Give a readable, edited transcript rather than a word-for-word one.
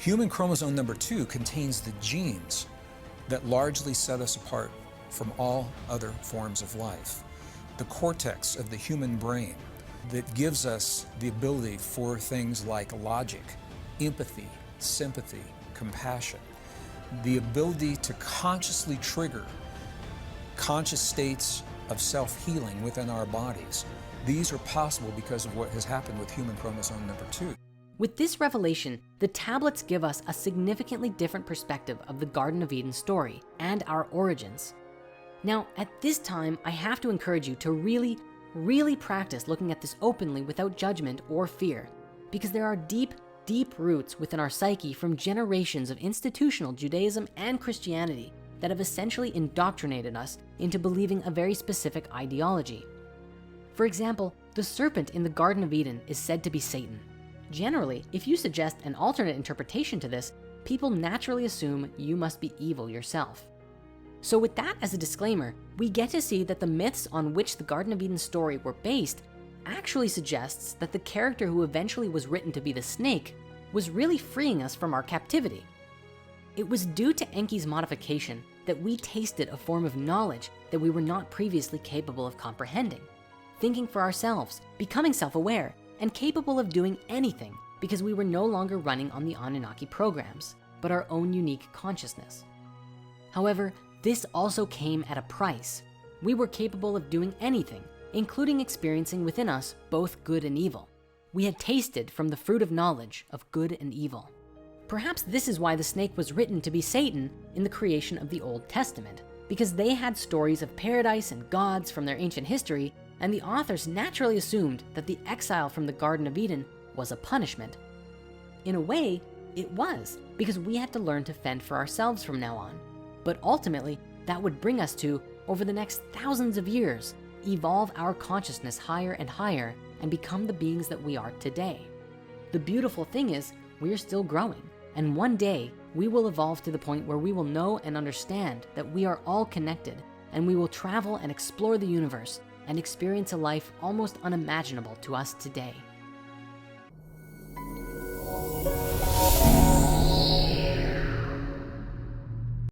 Human chromosome number 2 contains the genes that largely set us apart from all other forms of life. The cortex of the human brain that gives us the ability for things like logic, empathy, sympathy, compassion, the ability to consciously trigger conscious states of self-healing within our bodies. These are possible because of what has happened with human chromosome number 2. With this revelation, the tablets give us a significantly different perspective of the Garden of Eden story and our origins. Now, at this time, I have to encourage you to really practice looking at this openly without judgment or fear, because there are deep roots within our psyche from generations of institutional Judaism and Christianity that have essentially indoctrinated us into believing a very specific ideology. For example, the serpent in the Garden of Eden is said to be Satan. Generally, if you suggest an alternate interpretation to this, people naturally assume you must be evil yourself. So with that as a disclaimer, we get to see that the myths on which the Garden of Eden story were based actually suggests that the character who eventually was written to be the snake was really freeing us from our captivity. It was due to Enki's modification that we tasted a form of knowledge that we were not previously capable of comprehending, thinking for ourselves, becoming self-aware, and capable of doing anything because we were no longer running on the Anunnaki programs, but our own unique consciousness. However, this also came at a price. We were capable of doing anything, including experiencing within us both good and evil. We had tasted from the fruit of knowledge of good and evil. Perhaps this is why the snake was written to be Satan in the creation of the Old Testament, because they had stories of paradise and gods from their ancient history, and the authors naturally assumed that the exile from the Garden of Eden was a punishment. In a way, it was, because we had to learn to fend for ourselves from now on. But ultimately, that would bring us to, over the next thousands of years, evolve our consciousness higher and higher and become the beings that we are today. The beautiful thing is, we're still growing, and one day we will evolve to the point where we will know and understand that we are all connected, and we will travel and explore the universe and experience a life almost unimaginable to us today.